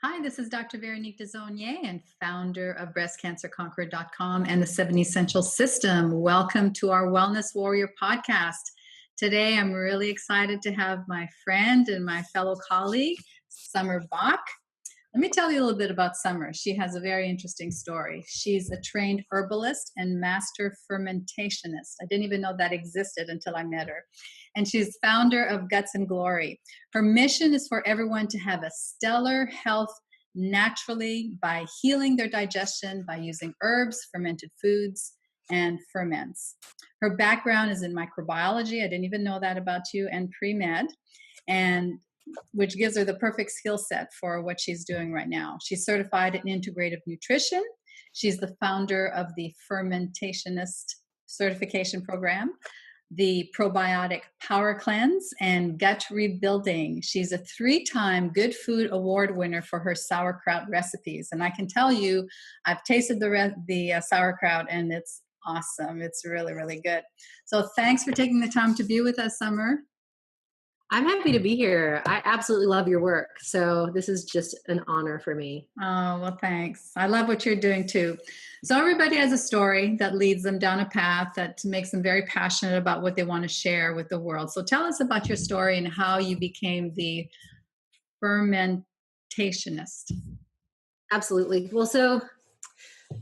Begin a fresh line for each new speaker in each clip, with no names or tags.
Hi, this is Dr. Veronique Desonier and founder of breastcancerconqueror.com and the 7 Essential System. Welcome to our Wellness Warrior podcast. Today, I'm really excited to have my friend and my fellow colleague, Summer Bock. Let me tell you a little bit about Summer. She has a very interesting story. She's a trained herbalist and master fermentationist. I didn't even know that existed until I met her. And she's founder of Guts and Glory. Her mission is for everyone to have a stellar health naturally by healing their digestion by using herbs, fermented foods, and ferments. Her background is in microbiology. I didn't even know that about you, and pre-med. And which gives her the perfect skill set for what she's doing right now. She's certified in integrative nutrition. She's the founder of the Fermentationist certification program, the probiotic power cleanse, and gut rebuilding. She's a 3-time Good Food Award winner for her sauerkraut recipes. And I can tell you, I've tasted the sauerkraut and it's awesome. It's really, really good. So thanks for taking the time to be with us, Summer.
I'm happy to be here. I absolutely love your work. So this is just an honor for me.
Oh, well, thanks. I love what you're doing too. So everybody has a story that leads them down a path that makes them very passionate about what they want to share with the world. So tell us about your story and how you became the fermentationist.
Absolutely. Well, so,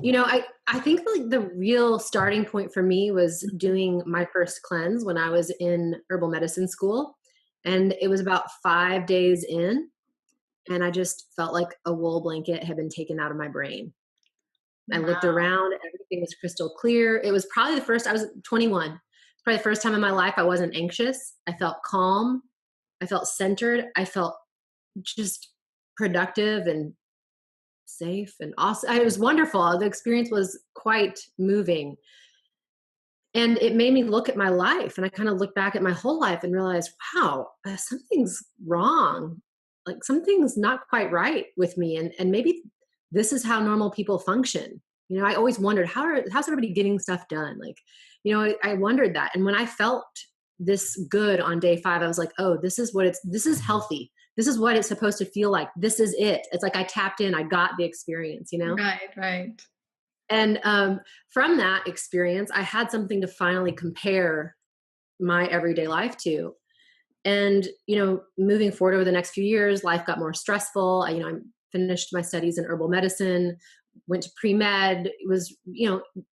I think like the real starting point for me was doing my first cleanse when I was in herbal medicine school. And it was about 5 days in, and I just felt like a wool blanket had been taken out of my brain. I looked around, everything was crystal clear. It was probably I was 21. It's probably the first time in my life I wasn't anxious. I felt calm. I felt centered. I felt just productive and safe and awesome. It was wonderful. The experience was quite moving. And it made me look at my life, and I kind of looked back at my whole life and realized, wow, something's wrong. Like something's not quite right with me. And maybe this is how normal people function. I always wondered, how's everybody getting stuff done? I wondered that. And when I felt this good on day 5, I was like, oh, this is healthy. This is what it's supposed to feel like. This is it. It's like I tapped in, I got the experience,
Right.
And from that experience, I had something to finally compare my everyday life to. And, moving forward over the next few years, life got more stressful. I finished my studies in herbal medicine, went to pre-med,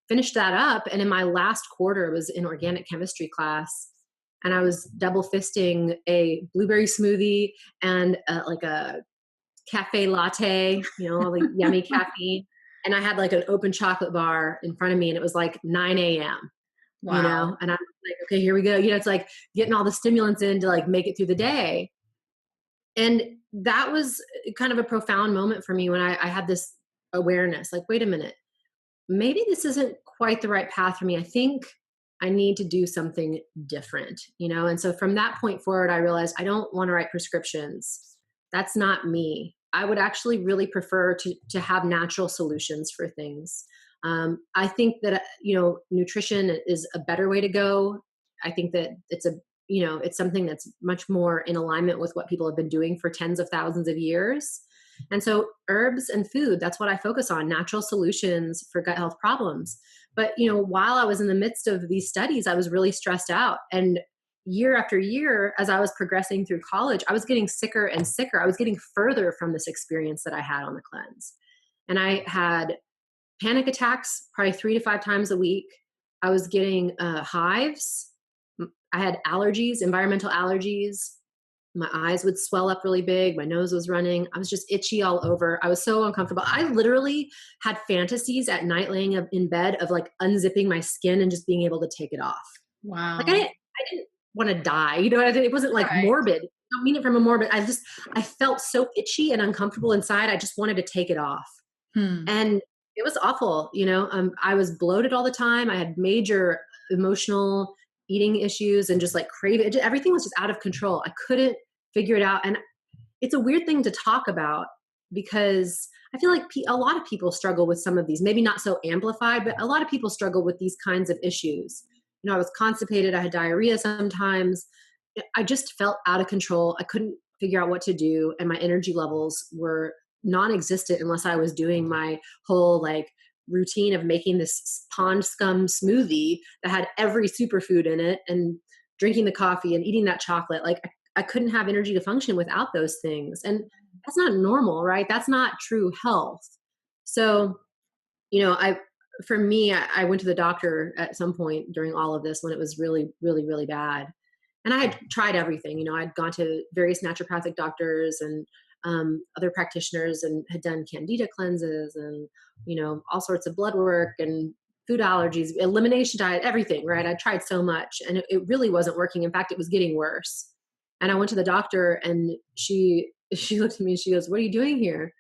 finished that up. And in my last quarter was in organic chemistry class. And I was double fisting a blueberry smoothie and like a cafe latte, all the yummy caffeine. And I had like an open chocolate bar in front of me, and it was like 9 a.m.
Wow.
And I'm like, okay, here we go. It's like getting all the stimulants in to like make it through the day. And that was kind of a profound moment for me when I had this awareness, like, wait a minute, maybe this isn't quite the right path for me. I think I need to do something different, And so from that point forward, I realized I don't want to write prescriptions. That's not me. I would actually really prefer to have natural solutions for things. I think that, nutrition is a better way to go. I think that it's something that's much more in alignment with what people have been doing for tens of thousands of years. And so herbs and food, that's what I focus on, natural solutions for gut health problems. But, while I was in the midst of these studies, I was really stressed out. And year after year, as I was progressing through college, I was getting sicker and sicker. I was getting further from this experience that I had on the cleanse. And I had panic attacks probably 3 to 5 times a week. I was getting hives. I had allergies, environmental allergies. My eyes would swell up really big. My nose was running. I was just itchy all over. I was so uncomfortable. I literally had fantasies at night laying in bed of like unzipping my skin and just being able to take it off.
Wow.
Like I didn't want to die. It wasn't like morbid. I don't mean it from a morbid. I felt so itchy and uncomfortable inside. I just wanted to take it off. And it was awful. I was bloated all the time. I had major emotional eating issues and just like craving. Everything was just out of control. I couldn't figure it out. And it's a weird thing to talk about because I feel like a lot of people struggle with some of these, maybe not so amplified, but a lot of people struggle with these kinds of issues. I was constipated. I had diarrhea sometimes. I just felt out of control. I couldn't figure out what to do. And my energy levels were non-existent unless I was doing my whole like routine of making this pond scum smoothie that had every superfood in it and drinking the coffee and eating that chocolate. Like I couldn't have energy to function without those things. And that's not normal, right? That's not true health. So, for me, I went to the doctor at some point during all of this when it was really, really, really bad. And I had tried everything. I'd gone to various naturopathic doctors and other practitioners and had done candida cleanses and, all sorts of blood work and food allergies, elimination diet, everything, right? I tried so much and it really wasn't working. In fact, it was getting worse. And I went to the doctor and she looked at me and she goes, "What are you doing here?"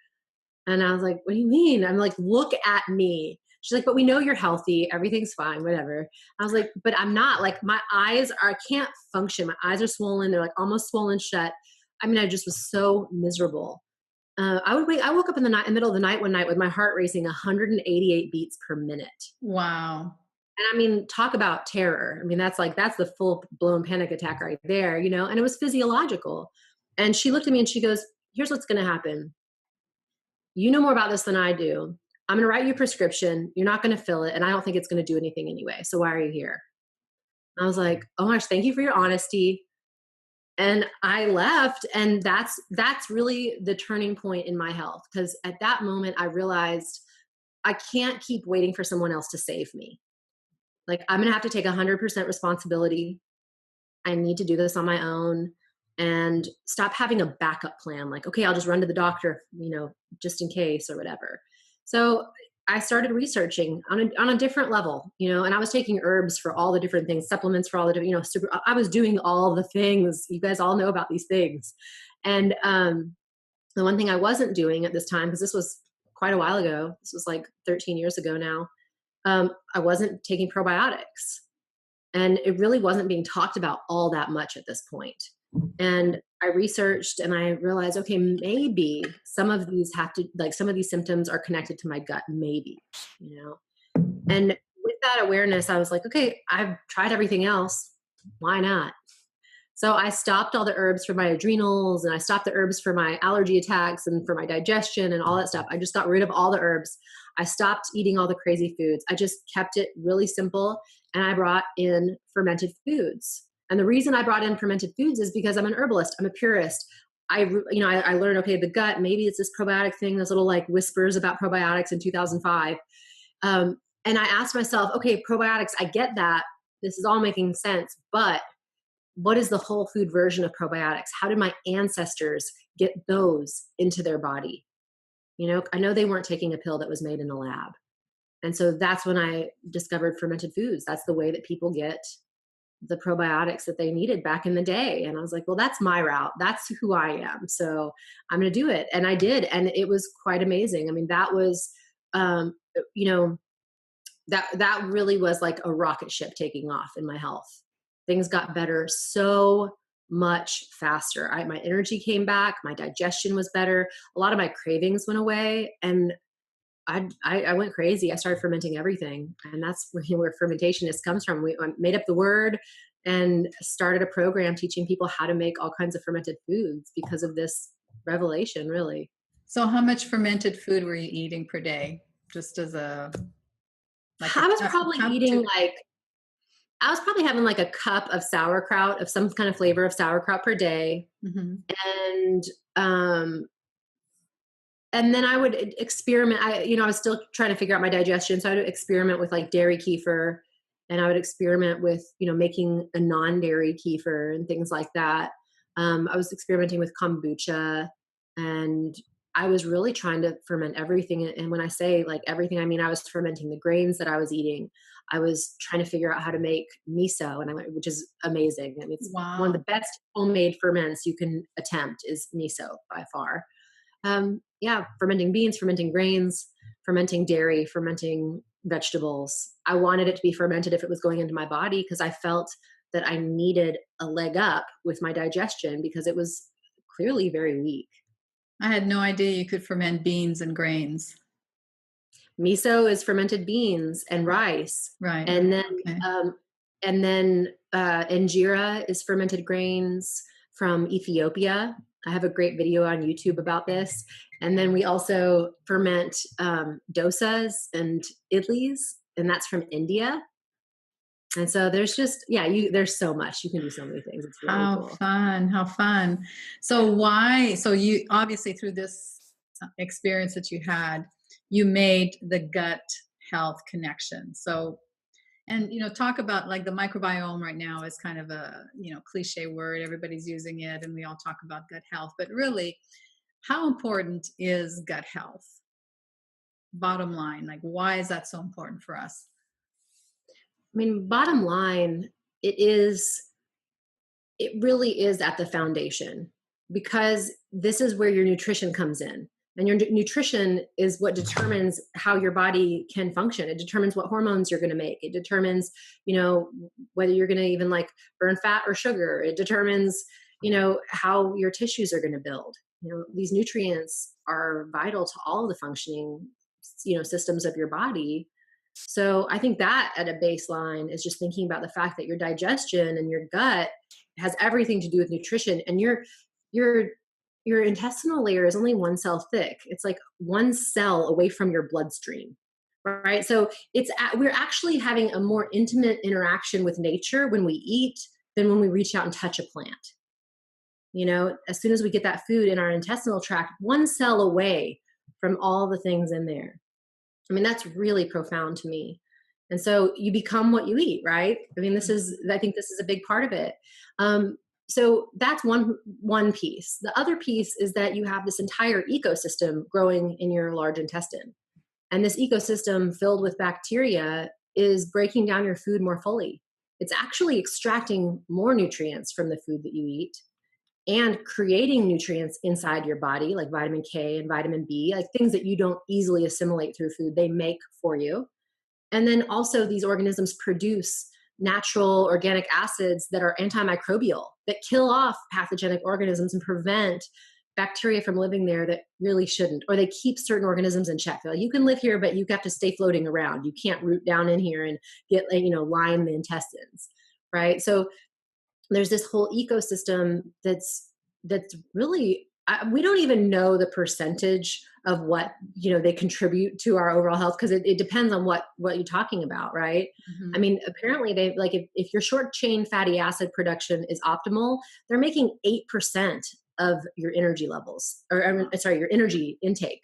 And I was like, "What do you mean?" I'm like, "Look at me." She's like, "But we know you're healthy. Everything's fine, whatever." I was like, "But I'm not. Like my eyes I can't function. My eyes are swollen. They're like almost swollen shut." I mean, I just was so miserable. I woke up in the middle of the night one night with my heart racing 188 beats per minute.
Wow.
And I mean, talk about terror. I mean, that's the full blown panic attack right there, and it was physiological. And she looked at me and she goes, "Here's what's going to happen. You know more about this than I do. I'm going to write you a prescription. You're not going to fill it. And I don't think it's going to do anything anyway. So why are you here?" I was like, "Oh my gosh, thank you for your honesty." And I left. And that's really the turning point in my health. Because at that moment, I realized I can't keep waiting for someone else to save me. Like, I'm going to have to take 100% responsibility. I need to do this on my own and stop having a backup plan. Like, okay, I'll just run to the doctor, just in case or whatever. So I started researching on a different level, and I was taking herbs for all the different things, supplements for all the different, I was doing all the things. You guys all know about these things. And the one thing I wasn't doing at this time, because this was quite a while ago, this was like 13 years ago now, I wasn't taking probiotics. And it really wasn't being talked about all that much at this point. And I researched and I realized, okay, maybe some of these some of these symptoms are connected to my gut, maybe. And with that awareness, I was like, okay, I've tried everything else. Why not? So I stopped all the herbs for my adrenals and I stopped the herbs for my allergy attacks and for my digestion and all that stuff. I just got rid of all the herbs. I stopped eating all the crazy foods. I just kept it really simple. And I brought in fermented foods. And the reason I brought in fermented foods is because I'm an herbalist. I'm a purist. I learned, okay, the gut, maybe it's this probiotic thing, those little like whispers about probiotics in 2005. And I asked myself, okay, probiotics, I get that. This is all making sense, but what is the whole food version of probiotics? How did my ancestors get those into their body? I know they weren't taking a pill that was made in a lab. And so that's when I discovered fermented foods. That's the way that people get the probiotics that they needed back in the day. And I was like, well, that's my route. That's who I am. So I'm going to do it. And I did. And it was quite amazing. I mean, that was, that really was like a rocket ship taking off in my health. Things got better so much faster. My energy came back. My digestion was better. A lot of my cravings went away. And I went crazy. I started fermenting everything. And that's where Fermentationist comes from. I made up the word and started a program teaching people how to make all kinds of fermented foods because of this revelation, really.
So how much fermented food were you eating per day? Just as I was probably having like a cup of sauerkraut, of some kind of flavor of sauerkraut per day. Mm-hmm. And then I would experiment. I was still trying to figure out my digestion. So I would experiment with like dairy kefir, and I would experiment with, making a non-dairy kefir and things like that. I was experimenting with kombucha, and I was really trying to ferment everything. And when I say like everything, I mean, I was fermenting the grains that I was eating. I was trying to figure out how to make miso, which is amazing. I mean, it's one of the best homemade ferments you can attempt is miso by far. Fermenting beans, fermenting grains, fermenting dairy, fermenting vegetables. I wanted it to be fermented if it was going into my body because I felt that I needed a leg up with my digestion because it was clearly very weak. I had no idea you could ferment beans and grains.
Miso is fermented beans and rice.
Right.
And then injera is fermented grains from Ethiopia. I have a great video on YouTube about this. And then we also ferment dosas and idlis, and that's from India. And so there's just, there's so much. You can do so many things. It's really
How
cool.
fun. How fun. So you obviously through this experience that you had, you made the gut health connection. So, and talk about like the microbiome right now is kind of a, cliche word. Everybody's using it and we all talk about gut health, but really how important is gut health? Bottom line, like why is that so important for us?
I mean, bottom line, it really is at the foundation, because this is where your nutrition comes in. And your nutrition is what determines how your body can function. It determines what hormones you're going to make. It determines, whether you're going to even like burn fat or sugar. It determines, how your tissues are going to build. These nutrients are vital to all the functioning, systems of your body. So I think that at a baseline is just thinking about the fact that your digestion and your gut has everything to do with nutrition, and your intestinal layer is only one cell thick. It's like one cell away from your bloodstream, right? So we're actually having a more intimate interaction with nature when we eat than when we reach out and touch a plant. As soon as we get that food in our intestinal tract, one cell away from all the things in there. I mean, that's really profound to me. And so you become what you eat, right? I mean, I think this is a big part of it. So that's one piece. The other piece is that you have this entire ecosystem growing in your large intestine. And this ecosystem filled with bacteria is breaking down your food more fully. It's actually extracting more nutrients from the food that you eat and creating nutrients inside your body, like vitamin K and vitamin B, like things that you don't easily assimilate through food, they make for you. And then also these organisms produce natural organic acids that are antimicrobial, that kill off pathogenic organisms and prevent bacteria from living there that really shouldn't, or they keep certain organisms in check. They're like, you can live here, but you have to stay floating around. You can't root down in here and get, line the intestines, right? So there's this whole ecosystem that's really, we don't even know the percentage of what they contribute to our overall health, because it depends on what you're talking about, right?
Mm-hmm.
I mean, apparently they like if your short chain fatty acid production is optimal, they're making 8% of your energy levels, or your energy intake.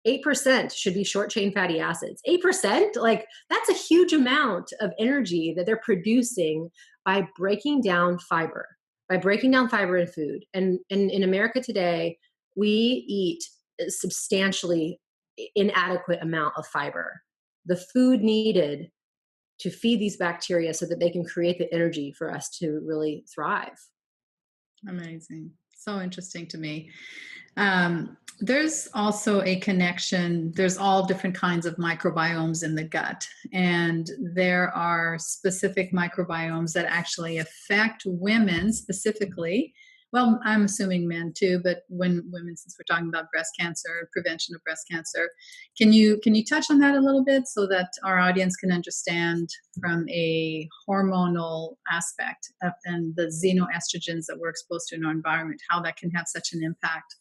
8% should be short chain fatty acids. 8%, like that's a huge amount of energy that they're producing by breaking down fiber in food. And in America today, we eat a substantially inadequate amount of fiber. The food needed to feed these bacteria so that they can create the energy for us to really thrive.
Amazing. So interesting to me. There's also a connection. There's all different kinds of microbiomes in the gut, and there are specific microbiomes that actually affect women specifically. Well, I'm assuming men too, but when women, since we're talking about breast cancer, prevention of breast cancer, can you touch on that a little bit so that our audience can understand from a hormonal aspect and the xenoestrogens that we're exposed to in our environment, how that can have such an impact?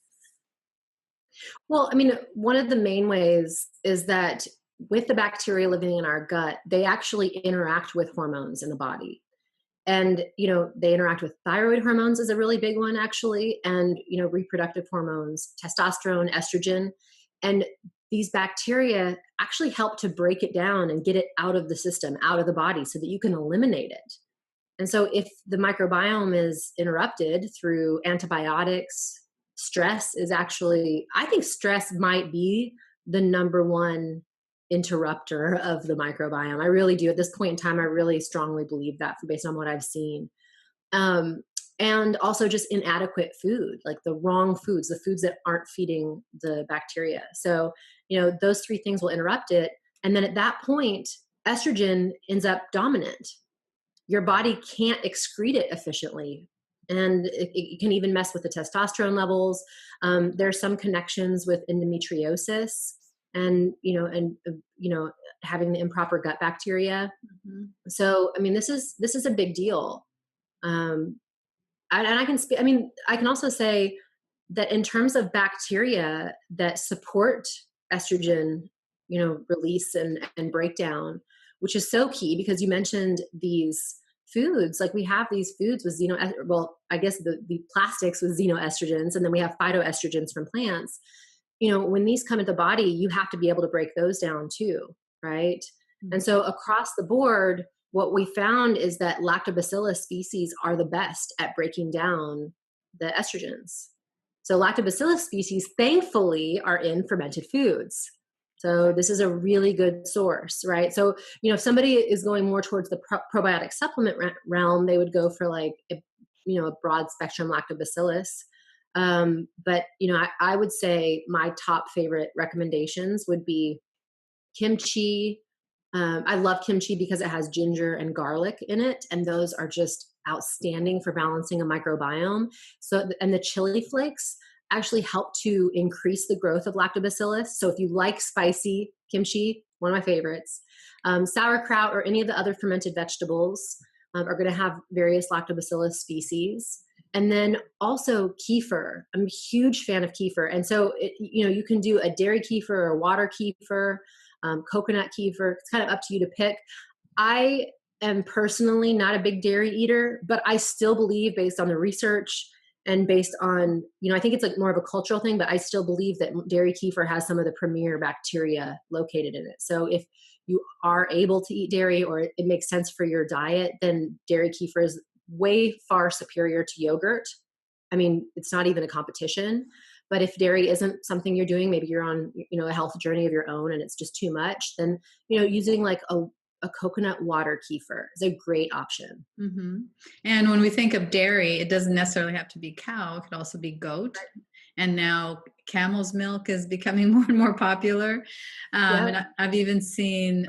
Well, I mean, one of the main ways is that with the bacteria living in our gut, they actually interact with hormones in the body. And, they interact with thyroid hormones is a really big one, actually. And, reproductive hormones, testosterone, estrogen. And these bacteria actually help to break it down and get it out of the system, out of the body, so that you can eliminate it. And so if the microbiome is interrupted through antibiotics, stress is actually, I think stress might be the number one interrupter of the microbiome. I really do. At this point in time, I really strongly believe that based on what I've seen. And also just inadequate food, like the wrong foods, the foods that aren't feeding the bacteria. So, those three things will interrupt it. And then at that point, estrogen ends up dominant. Your body can't excrete it efficiently. And it can even mess with the testosterone levels. There's some connections with endometriosis and having the improper gut bacteria.
Mm-hmm.
So, I mean, this is a big deal. And I can speak, I mean, I can also say that in terms of bacteria that support estrogen, release and breakdown, which is so key because you mentioned these foods, like we have these foods with I guess the plastics with xenoestrogens, and then we have phytoestrogens from plants. When these come into the body, you have to be able to break those down too, right? Mm-hmm. And so across the board, what we found is that Lactobacillus species are the best at breaking down the estrogens. So Lactobacillus species, thankfully, are in fermented foods. So this is a really good source, right? So, if somebody is going more towards the probiotic supplement realm, they would go for like, a broad spectrum Lactobacillus. But, I would say my top favorite recommendations would be kimchi. I love kimchi because it has ginger and garlic in it, and those are just outstanding for balancing a microbiome. So, and the chili flakes actually help to increase the growth of lactobacillus. So if you like spicy kimchi, one of my favorites, sauerkraut or any of the other fermented vegetables are going to have various lactobacillus species. And then also kefir. I'm a huge fan of kefir. And so, you can do a dairy kefir or a water kefir, coconut kefir. It's kind of up to you to pick. I am personally not a big dairy eater, but I still believe, based on the research and based on, I think it's like more of a cultural thing, but I still believe that dairy kefir has some of the premier bacteria located in it. So if you are able to eat dairy or it makes sense for your diet, then dairy kefir is way far superior to yogurt. I mean, it's not even a competition. But if dairy isn't something you're doing, maybe you're on, a health journey of your own and it's just too much, then, using like a coconut water kefir is a great option.
Mm-hmm. And when we think of dairy, it doesn't necessarily have to be cow. It could also be goat. Right. And now camel's milk is becoming more and more popular. And I've even seen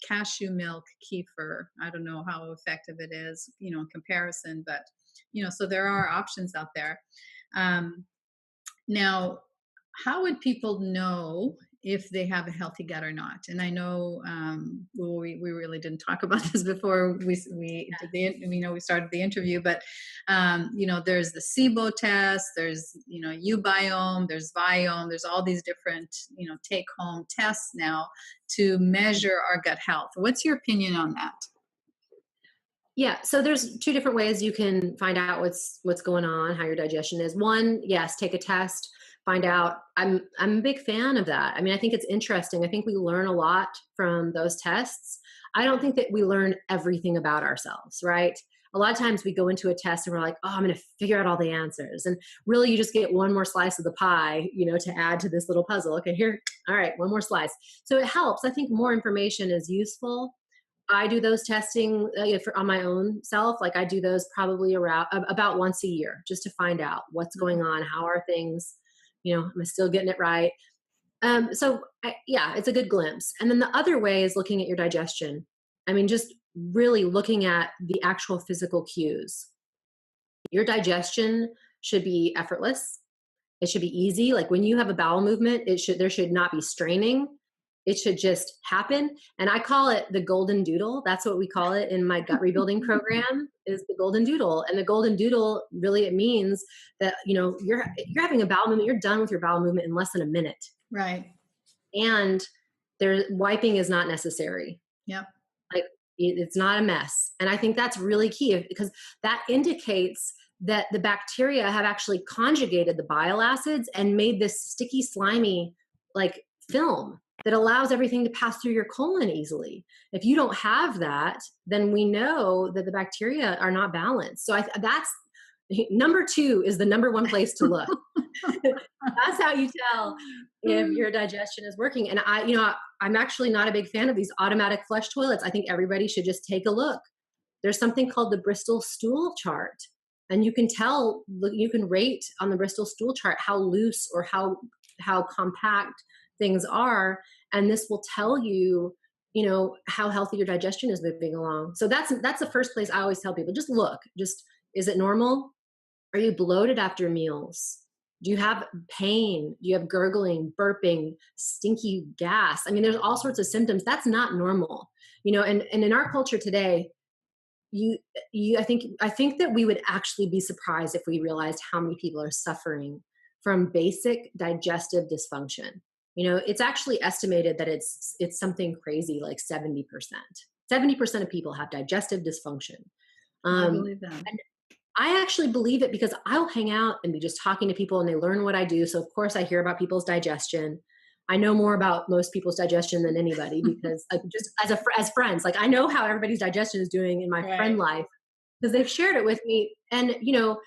cashew milk kefir. I don't know how effective it is, in comparison, but, so there are options out there. Now, how would people know if they have a healthy gut or not? And I know we really didn't talk about this before we started the interview, but there's the SIBO test, there's Ubiome, there's Viome, there's all these different take home tests now to measure our gut health. What's your opinion on that?
Yeah, so there's two different ways you can find out what's going on, how your digestion is. One, yes, take a test, find out. I'm a big fan of that. I mean, I think it's interesting. I think we learn a lot from those tests. I don't think that we learn everything about ourselves, right? A lot of times we go into a test and we're like, oh, I'm going to figure out all the answers. And really you just get one more slice of the pie, to add to this little puzzle. Okay, here, all right, one more slice. So it helps. I think more information is useful. I do those testing on my own self. Like I do those probably around about once a year, just to find out what's going on. How are things, am I still getting it right? It's a good glimpse. And then the other way is looking at your digestion. I mean, just really looking at the actual physical cues. Your digestion should be effortless. It should be easy. Like when you have a bowel movement, there should not be straining. It should just happen. And I call it the golden doodle. That's what we call it in my gut rebuilding program, is the golden doodle. And the golden doodle, really, it means that, you're having a bowel movement. You're done with your bowel movement in less than a minute.
Right.
And wiping is not necessary.
Yep.
Like it's not a mess. And I think that's really key because that indicates that the bacteria have actually conjugated the bile acids and made this sticky, slimy, like film that allows everything to pass through your colon easily. If you don't have that, then we know that the bacteria are not balanced. So that's number 2 is the number 1 place to look. That's how you tell if your digestion is working. And I'm actually not a big fan of these automatic flush toilets. I think everybody should just take a look. There's something called the Bristol Stool chart. And you can rate on the Bristol Stool chart how loose or how compact things are, and this will tell you, how healthy your digestion is moving along. So that's the first place I always tell people, just look. Is it normal? Are you bloated after meals? Do you have pain? Do you have gurgling, burping, stinky gas? I mean, there's all sorts of symptoms. That's not normal, and in our culture today, I think that we would actually be surprised if we realized how many people are suffering from basic digestive dysfunction. You know, it's actually estimated that it's something crazy like 70%. 70% of people have digestive dysfunction.
I
Um,
believe that.
and I actually believe it because I'll hang out and be just talking to people and they learn what I do. So of course I hear about people's digestion. I know more about most people's digestion than anybody because just as friends, like I know how everybody's digestion is doing in my friend
Right.
life because they've shared it with me. And, you know,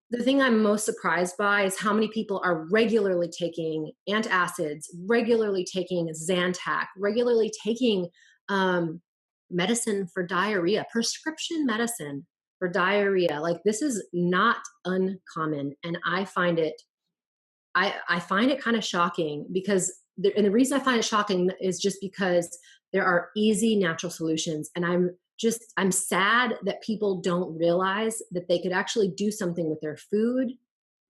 the thing I'm most surprised by is how many people are regularly taking antacids, regularly taking Zantac, regularly taking medicine for diarrhea, prescription medicine for diarrhea. Like this is not uncommon, and I find it kind of shocking because and the reason I find it shocking is just because there are easy natural solutions, and I'm sad that people don't realize that they could actually do something with their food.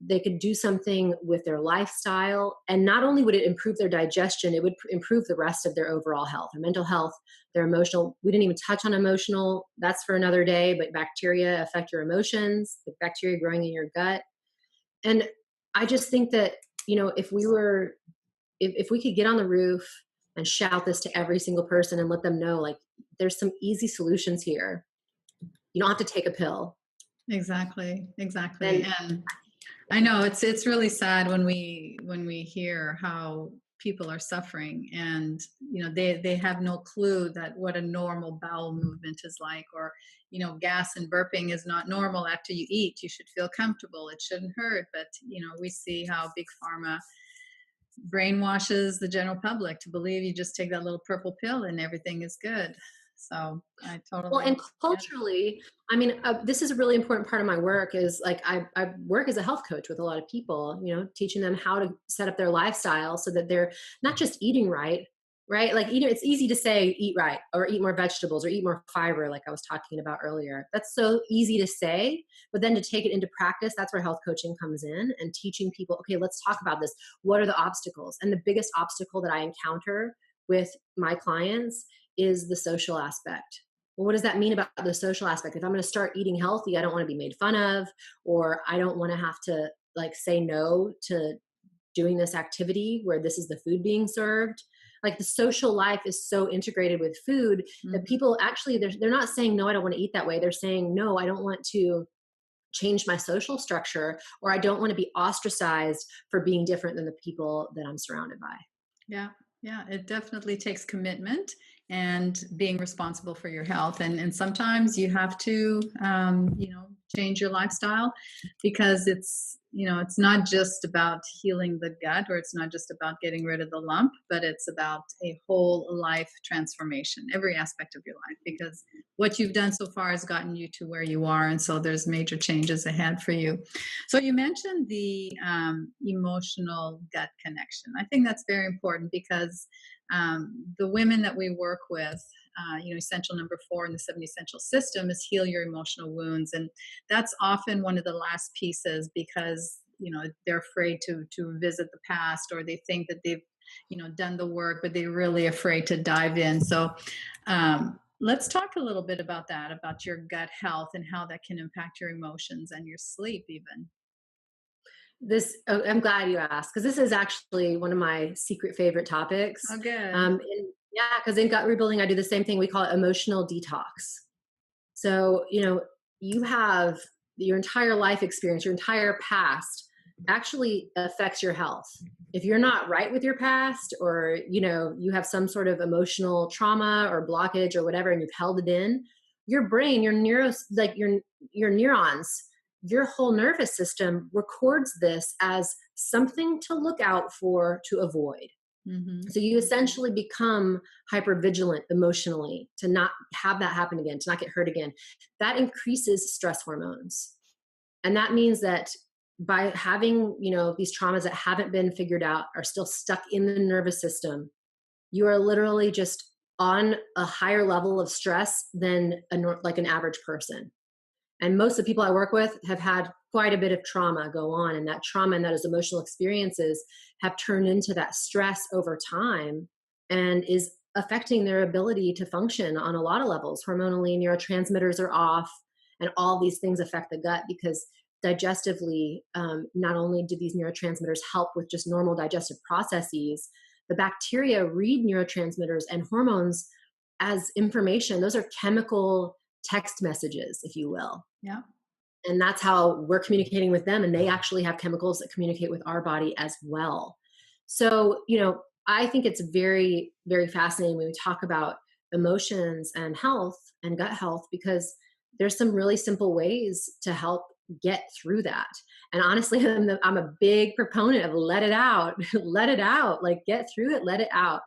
They could do something with their lifestyle. And not only would it improve their digestion, it would improve the rest of their overall health, their mental health, their emotional. We didn't even touch on emotional. That's for another day, but bacteria affect your emotions, the bacteria growing in your gut. And I just think that, you know, if we could get on the roof and shout this to every single person and let them know, like, there's some easy solutions here. You don't have to take a pill.
Exactly.
And
And I know it's really sad when we hear how people are suffering, and you know they have no clue that what a normal bowel movement is like, or you know gas and burping is not normal after you eat. You should feel comfortable. It shouldn't hurt. But you know we see how big pharma brainwashes the general public to believe you just take that little purple pill and everything is good. So I
Well, and
totally get it.
culturally, I mean, this is a really important part of my work is like, I work as a health coach with a lot of people, you know, teaching them how to set up their lifestyle so that they're not just eating right, right? Like, you know, it's easy to say eat right or eat more vegetables or eat more fiber, like I was talking about earlier. That's so easy to say, but then to take it into practice, that's where health coaching comes in and teaching people, okay, let's talk about this. What are the obstacles? And the biggest obstacle that I encounter with my clients is the social aspect. Well, what does that mean about the social aspect? If I'm going to start eating healthy, I don't want to be made fun of, or I don't want to have to like say no to doing this activity where this is the food being served. Like the social life is so integrated with food that
Mhm.
people actually, they're not saying, no, I don't want to eat that way. They're saying, no, I don't want to change my social structure, or I don't want to be ostracized for being different than the people that I'm surrounded by.
Yeah, yeah, it definitely takes commitment and being responsible for your health. And sometimes you have to, you know, change your lifestyle because you know, it's not just about healing the gut, or it's not just about getting rid of the lump, but it's about a whole life transformation, every aspect of your life, because what you've done so far has gotten you to where you are. And so there's major changes ahead for you. So you mentioned the emotional gut connection. I think that's very important because the women that we work with, you know, essential number 4 in the 7 essential system is heal your emotional wounds, and that's often one of the last pieces because you know they're afraid to visit the past, or they think that they've you know done the work, but they're really afraid to dive in. So let's talk a little bit about that, about your gut health and how that can impact your emotions and your sleep even.
I'm glad you asked because this is actually one of my secret favorite topics.
Oh, good.
Yeah, because in gut rebuilding, I do the same thing. We call it emotional detox. So, you know, you have your entire life experience, your entire past actually affects your health. If you're not right with your past, or, you know, you have some sort of emotional trauma or blockage or whatever, and you've held it in, your brain, your neuros, like your neurons, your whole nervous system records this as something to look out for, to avoid.
Hmm.
So you essentially become hyper vigilant emotionally to not have that happen again, to not get hurt again. That increases stress hormones. And that means that by having, you know, these traumas that haven't been figured out are still stuck in the nervous system, you are literally just on a higher level of stress than like an average person. And most of the people I work with have had quite a bit of trauma go on, and that trauma and those emotional experiences have turned into that stress over time and is affecting their ability to function on a lot of levels. Hormonally, neurotransmitters are off, and all these things affect the gut because digestively, not only do these neurotransmitters help with just normal digestive processes, the bacteria read neurotransmitters and hormones as information. Those are chemical text messages, if you will.
Yeah.
And that's how we're communicating with them. And they actually have chemicals that communicate with our body as well. So, I think it's very, very fascinating when we talk about emotions and health and gut health, because there's some really simple ways to help get through that. And honestly, I'm a big proponent of let it out, let it out, like get through it, let it out.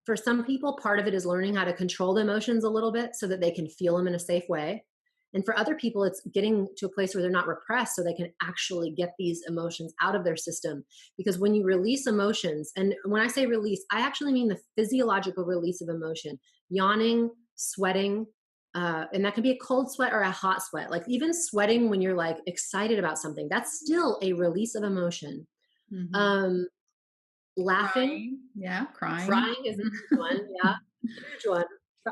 For some people, part of it is learning how to control the emotions a little bit so that they can feel them in a safe way. And for other people, it's getting to a place where they're not repressed so they can actually get these emotions out of their system. Because when you release emotions, and when I say release, I actually mean the physiological release of emotion, yawning, sweating, and that can be a cold sweat or a hot sweat. Like even sweating when you're like excited about something, that's still a release of emotion.
Mm-hmm.
Laughing.
Crying
Is a huge one. Yeah, huge one.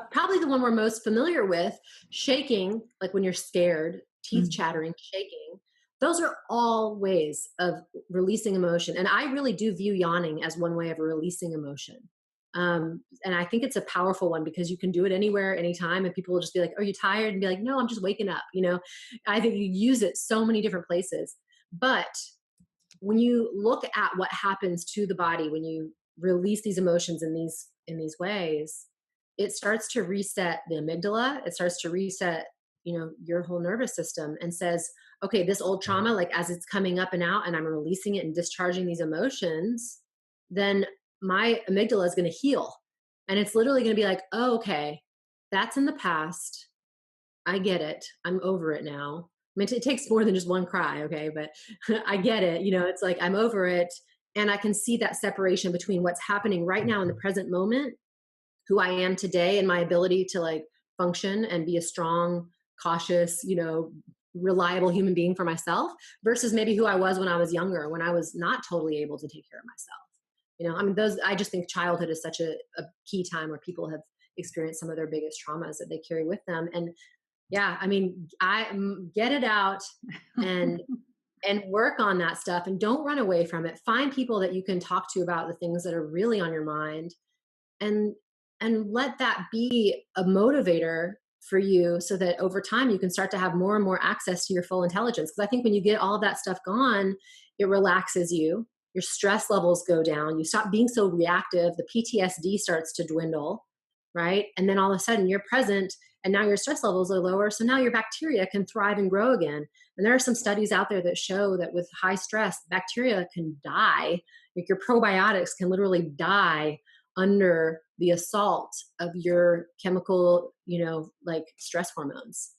Probably the one we're most familiar with. Shaking, like when you're scared, teeth chattering, shaking. Those are all ways of releasing emotion. And I really do view yawning as one way of releasing emotion. And I think it's a powerful one because you can do it anywhere, anytime. And people will just be like, "Are you tired?" And be like, "No, I'm just waking up." I think you use it so many different places. But when you look at what happens to the body when you release these emotions in these ways, it starts to reset the amygdala. It starts to reset, your whole nervous system, and says, okay, this old trauma, like as it's coming up and out and I'm releasing it and discharging these emotions, then my amygdala is going to heal. And it's literally going to be like, oh, okay, that's in the past. I get it. I'm over it now. I mean, it takes more than just one cry, okay? But I get it. It's like I'm over it. And I can see that separation between what's happening right now in the present moment, who I am today, and my ability to like function and be a strong, cautious, reliable human being for myself, versus maybe who I was when I was younger, when I was not totally able to take care of myself. I just think childhood is such a key time where people have experienced some of their biggest traumas that they carry with them. And yeah, I get it out and work on that stuff, and don't run away from it. Find people that you can talk to about the things that are really on your mind, and let that be a motivator for you, so that over time you can start to have more and more access to your full intelligence. Because I think when you get all of that stuff gone, it relaxes you. Your stress levels go down. You stop being so reactive. The PTSD starts to dwindle, right? And then all of a sudden you're present, and now your stress levels are lower. So now your bacteria can thrive and grow again. And there are some studies out there that show that with high stress, bacteria can die. Like your probiotics can literally die under the assault of your chemical, like stress hormones.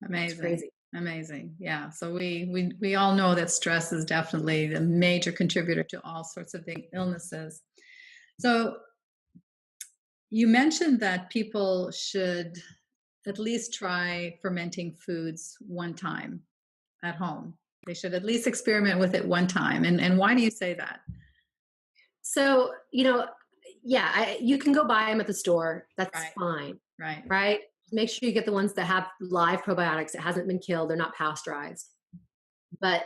Amazing.
It's crazy.
Amazing. Yeah. So we all know that stress is definitely the major contributor to all sorts of big illnesses. So you mentioned that people should at least try fermenting foods one time at home. They should at least experiment with it one time. And why do you say that?
So, yeah, you can go buy them at the store. That's fine. Right. Make sure you get the ones that have live probiotics. It hasn't been killed. They're not pasteurized. But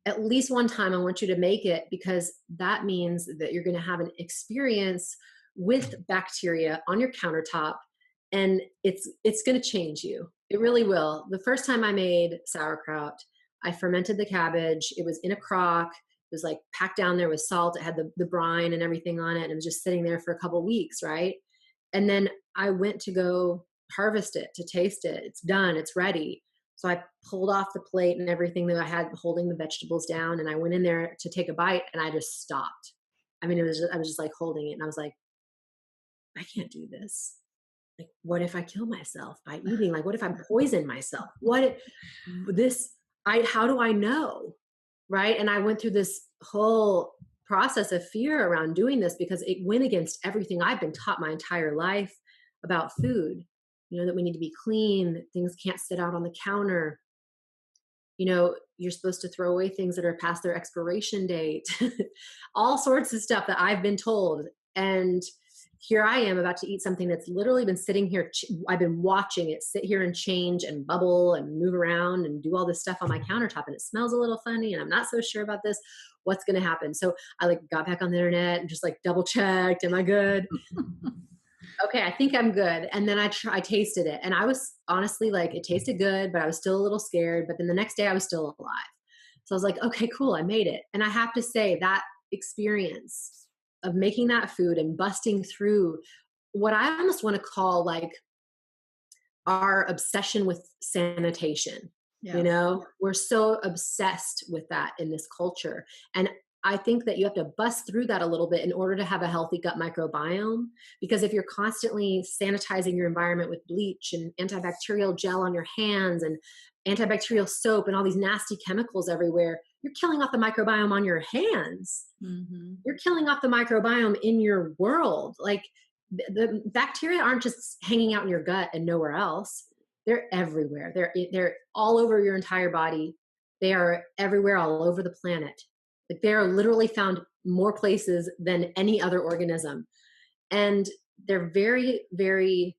at least one time I want you to make it, because that means that you're going to have an experience with bacteria on your countertop, and it's going to change you. It really will. The first time I made sauerkraut, I fermented the cabbage. It was in a crock. It was like packed down there with salt. It had the brine and everything on it. And it was just sitting there for a couple of weeks, right? And then I went to go harvest it, to taste it. It's done. It's ready. So I pulled off the plate and everything that I had holding the vegetables down, and I went in there to take a bite, and I just stopped. I was just like holding it, and I was like, I can't do this. Like, what if I kill myself by eating? Like, what if I poison myself? How do I know? Right. And I went through this whole process of fear around doing this, because it went against everything I've been taught my entire life about food. That we need to be clean, that things can't sit out on the counter. You're supposed to throw away things that are past their expiration date, all sorts of stuff that I've been told. And here I am about to eat something that's literally been sitting here. I've been watching it sit here and change and bubble and move around and do all this stuff on my countertop, and it smells a little funny and I'm not so sure about this. What's going to happen? So I like got back on the internet and just like double checked. Am I good? Okay, I think I'm good. And then I tasted it, and I was honestly like, it tasted good, but I was still a little scared. But then the next day I was still alive. So I was like, okay, cool. I made it. And I have to say that experience of making that food and busting through what I almost want to call like our obsession with sanitation.
Yeah.
You know, we're so obsessed with that in this culture. And I think that you have to bust through that a little bit in order to have a healthy gut microbiome. Because if you're constantly sanitizing your environment with bleach and antibacterial gel on your hands and antibacterial soap and all these nasty chemicals everywhere, you're killing off the microbiome on your hands.
Mm-hmm.
You're killing off the microbiome in your world. Like the bacteria aren't just hanging out in your gut and nowhere else. They're everywhere. They're all over your entire body. They are everywhere, all over the planet. Like they are literally found more places than any other organism. And they're very, very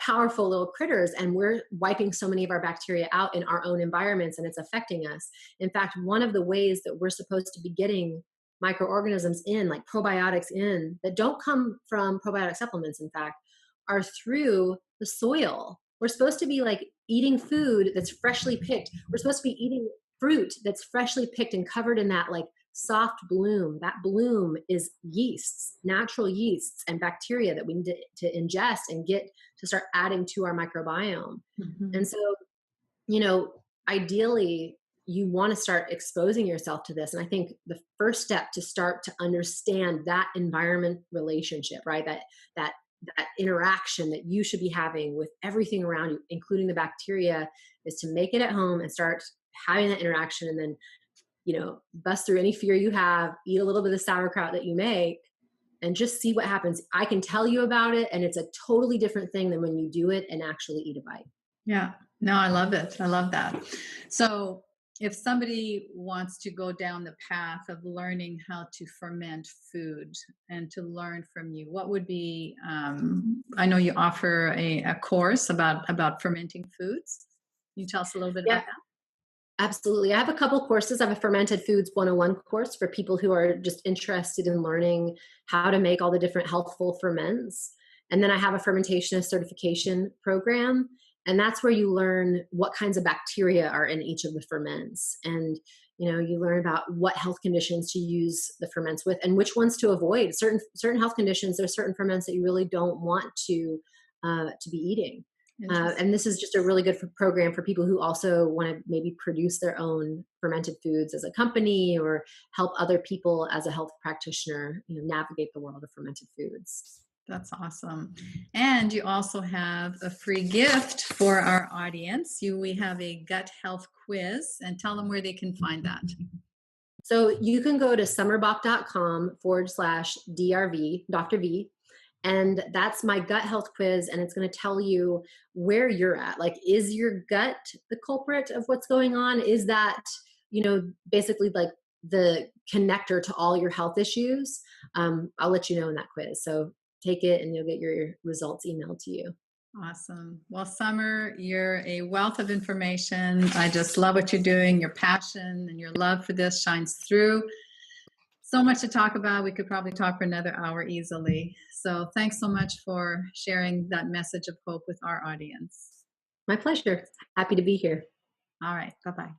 powerful little critters. And we're wiping so many of our bacteria out in our own environments, and it's affecting us. In fact, one of the ways that we're supposed to be getting microorganisms in, like probiotics in, that don't come from probiotic supplements, in fact, are through the soil. We're supposed to be like eating food that's freshly picked. We're supposed to be eating fruit that's freshly picked and covered in that like soft bloom. That bloom is yeasts, natural yeasts and bacteria that we need to ingest and get to start adding to our microbiome.
Mm-hmm.
And so, you know, ideally you want to start exposing yourself to this. And I think the first step to start to understand that environment relationship, right? That interaction that you should be having with everything around you, including the bacteria, is to make it at home and start having that interaction, and then, you know, bust through any fear you have, eat a little bit of sauerkraut that you make, and just see what happens. I can tell you about it, and it's a totally different thing than when you do it and actually eat a bite.
Yeah, no, I love it. I love that. So if somebody wants to go down the path of learning how to ferment food and to learn from you, what would be, I know you offer a course about fermenting foods. Can you tell us a little bit about that?
Absolutely. I have a couple courses. I have a Fermented Foods 101 course for people who are just interested in learning how to make all the different healthful ferments. And then I have a Fermentationist certification program. And that's where you learn what kinds of bacteria are in each of the ferments. And, you know, you learn about what health conditions to use the ferments with and which ones to avoid. Certain health conditions, there's certain ferments that you really don't want to be eating. And this is just a really good program for people who also want to maybe produce their own fermented foods as a company, or help other people as a health practitioner, you know, navigate the world of fermented foods.
That's awesome. And you also have a free gift for our audience. We have a gut health quiz, and tell them where they can find that.
So you can go to summerbock.com/DRV, Dr. V. And that's my gut health quiz. And it's going to tell you where you're at. Like, is your gut the culprit of what's going on? Is that, you know, basically like the connector to all your health issues? I'll let you know in that quiz. So take it and you'll get your results emailed to you.
Awesome. Well, Summer, you're a wealth of information. I just love what you're doing. Your passion and your love for this shines through. So much to talk about. We could probably talk for another hour easily. So thanks so much for sharing that message of hope with our audience.
My pleasure. Happy to be here.
All right. Bye-bye.